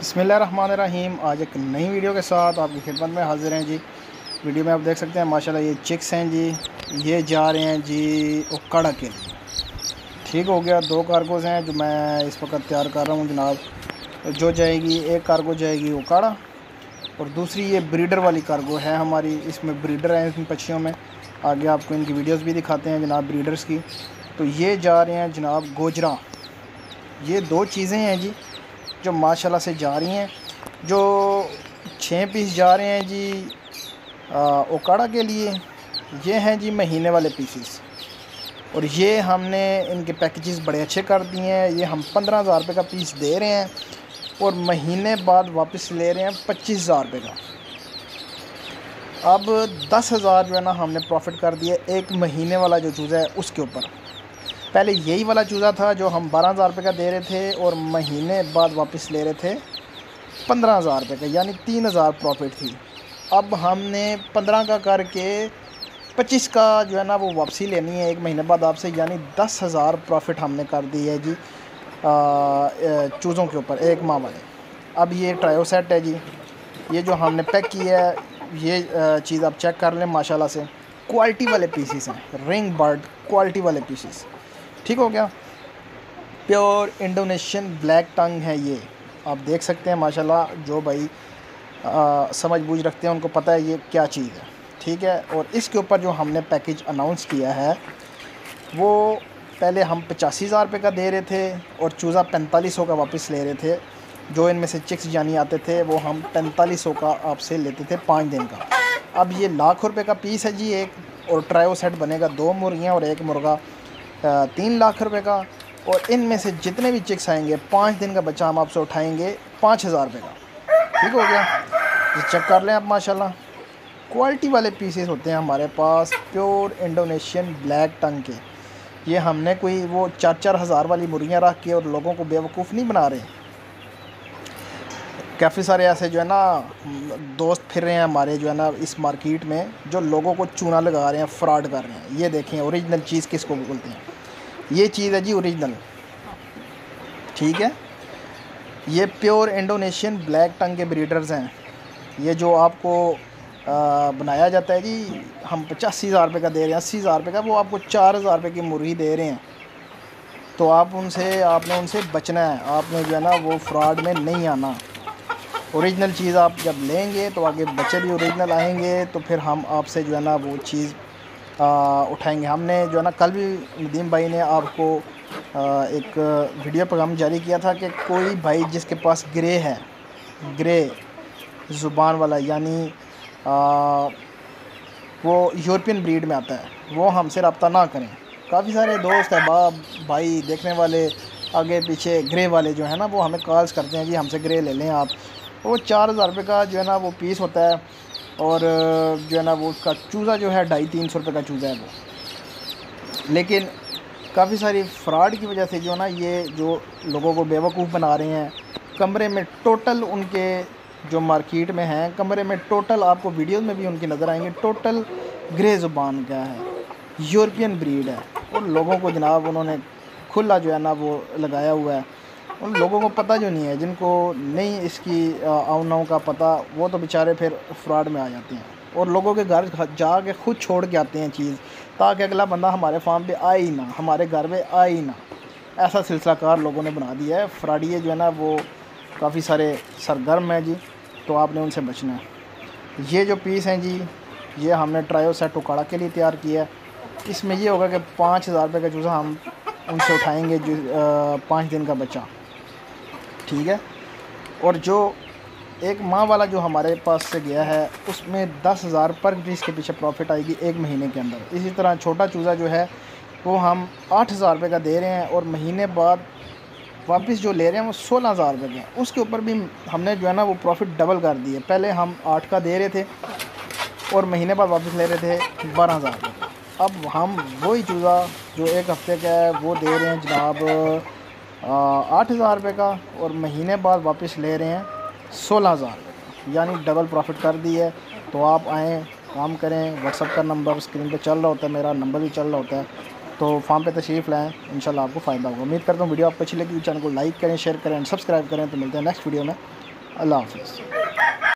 बिस्मिल्लाहिर्रहमानिर्रहीम। आज एक नई वीडियो के साथ आपकी खिदमत में हाज़िर हैं जी। वीडियो में आप देख सकते हैं माशाल्लाह ये चिक्स हैं जी। ये जा रहे हैं जी ओकाड़ा के लिए। ठीक हो गया, 2 कार्गोज़ हैं जो मैं इस वक्त तैयार कर रहा हूँ जनाब। जो जाएगी, एक कार्गो जाएगी ओकाड़ा और दूसरी ये ब्रीडर वाली कार्गो है हमारी। इसमें ब्रीडर हैं इन पक्षियों में। आगे आपको इनकी वीडियोज़ भी दिखाते हैं जनाब ब्रीडर्स की। तो ये जा रहे हैं जनाब गोजरा। ये 2 चीज़ें हैं जी जो माशाल्लाह से जा रही हैं। जो 6 पीस जा रहे हैं जी ओकाड़ा के लिए, ये हैं जी महीने वाले पीसेस। और ये हमने इनके पैकेजेस बड़े अच्छे कर दिए हैं। ये हम 15,000 रुपये का पीस दे रहे हैं और महीने बाद वापस ले रहे हैं 25,000 रुपये का। अब 10,000 जो है ना हमने प्रॉफिट कर दिया एक महीने वाला जो चूज़ा है उसके ऊपर। पहले यही वाला चूज़ा था जो हम 12,000 रुपये का दे रहे थे और महीने बाद वापस ले रहे थे 15,000 रुपये का, यानी 3,000 प्रॉफिट थी। अब हमने 15 का करके 25 का जो है ना वो वापसी लेनी है एक महीने बाद आपसे, यानी 10,000 प्रॉफिट हमने कर दी है जी चूज़ों के ऊपर एक माह वाले। अब ये ट्रायो सेट है जी, ये जो हमने पैक किया है ये चीज़ आप चेक कर लें। माशाल्लाह से क्वालिटी वाले पीसीस हैं, रिंग बर्ड क्वालिटी वाले पीसीस। ठीक हो गया। प्योर इंडोनेशियन ब्लैक टंग है ये, आप देख सकते हैं माशाल्लाह। जो भाई समझ बूझ रखते हैं उनको पता है ये क्या चीज़ है। ठीक है। और इसके ऊपर जो हमने पैकेज अनाउंस किया है वो पहले हम 85,000 रुपये का दे रहे थे और चूज़ा 4500 का वापस ले रहे थे। जो इनमें से चिक्स जानी आते थे वो हम 4500 का आपसे लेते थे 5 दिन का। अब ये लाख रुपये का पीस है जी एक, और ट्रायो सेट बनेगा 2 मुर्गियाँ और 1 मुर्गा 3 लाख रुपये का। और इनमें से जितने भी चिक्स आएंगे 5 दिन का बच्चा हम आपसे उठाएंगे 5,000 रुपये का। ठीक हो गया। ये चेक कर लें आप माशाल्लाह क्वालिटी वाले पीसेस होते हैं हमारे पास, प्योर इंडोनेशियन ब्लैक टंग के। ये हमने कोई वो 4-4 हज़ार वाली मुर्गियाँ रख के और लोगों को बेवकूफ़ नहीं बना रहे। काफ़ी सारे ऐसे जो है ना दोस्त फिर रहे हैं हमारे जो है ना इस मार्केट में, जो लोगों को चूना लगा रहे हैं, फ्रॉड कर रहे हैं। ये देखें ओरिजिनल चीज़ किसको बोलते हैं। ये चीज़ है जी ओरिजिनल। ठीक है। ये प्योर इंडोनेशियन ब्लैक टंग के ब्रीडर्स हैं। ये जो आपको बनाया जाता है जी, हम 85,000 रुपये का दे रहे हैं, 80,000 रुपये का, वो आपको 4,000 रुपये की मुर्गी दे रहे हैं। तो आपने उनसे बचना है। आपने जो है ना वो फ्रॉड में नहीं आना। ओरिजिनल चीज़ आप जब लेंगे तो आगे बच्चे भी ओरिजिनल आएंगे, तो फिर हम आपसे जो है ना वो चीज़ उठाएंगे। हमने जो है ना कल भी नदीम भाई ने आपको एक वीडियो पैगाम जारी किया था कि कोई भाई जिसके पास ग्रे है, ग्रे ज़ुबान वाला, यानी वो यूरोपियन ब्रीड में आता है, वो हमसे रब्ता ना करें। काफ़ी सारे दोस्त अहबाब भाई देखने वाले आगे पीछे ग्रे वाले जो है ना वो हमें कॉल्स करते हैं जी हमसे ग्रे ले लें आप। वो 4,000 रुपये का जो है ना वो पीस होता है और जो है ना वो उसका चूज़ा जो है 250-300 रुपये का चूज़ा है वो। लेकिन काफ़ी सारी फ्रॉड की वजह से जो ना ये जो लोगों को बेवकूफ़ बना रहे हैं। कमरे में टोटल उनके जो मार्केट में हैं, कमरे में टोटल आपको वीडियोस में भी उनकी नज़र आएंगे, टोटल ग्रे ज़ुबान का है, यूरोपियन ब्रीड है। उन लोगों को जनाब उन्होंने खुला जो है ना वो लगाया हुआ है। उन लोगों को पता जो नहीं है, जिनको नहीं इसकी आउनाओं का पता, वो तो बेचारे फिर फ्रॉड में आ जाते हैं और लोगों के घर जाके खुद छोड़ के आते हैं चीज़, ताकि अगला बंदा हमारे फार्म पे आए ही ना, हमारे घर पे आए ही ना। ऐसा सिलसिला कार लोगों ने बना दिया है। फ्रॉडिये जो है ना वो काफ़ी सारे सरगर्म हैं जी, तो आपने उनसे बचना है। ये जो पीस हैं जी, ये हमने ट्रायो सेट ओकाड़ा के लिए तैयार किया है। इसमें ये होगा कि 5,000 रुपये का चूज़ा हम उनसे उठाएंगे जो 5 दिन का बच्चा। ठीक है। और जो एक माह वाला जो हमारे पास से गया है उसमें 10,000 पर पीस के पीछे प्रॉफिट आएगी एक महीने के अंदर। इसी तरह छोटा चूज़ा जो है वो हम 8,000 रुपये का दे रहे हैं और महीने बाद वापस जो ले रहे हैं वो 16,000 रुपये के। उसके ऊपर भी हमने जो है ना वो प्रॉफिट डबल कर दिए। पहले हम 8 का दे रहे थे और महीने बाद वापस ले रहे थे 12,000 रुपये। अब हम वही चूज़ा जो एक हफ़्ते का है वो दे रहे हैं जनाब 8,000 रुपये का और महीने बाद वापस ले रहे हैं 16,000 रुपये का, यानी डबल प्रॉफिट कर दी है। तो आप आएँ, काम करें। व्हाट्सअप का नंबर स्क्रीन पे चल रहा होता है, मेरा नंबर भी चल रहा होता है, तो फार्म पे तशरीफ़ लाएँ, इंशाल्लाह आपको फ़ायदा होगा। उम्मीद करता हूँ वीडियो आपको अच्छी लगी। चैनल को लाइक करें, शेयर करें, सब्सक्राइब करें। तो मिलते हैं नेक्स्ट वीडियो में। अल्लाह हाफिज़।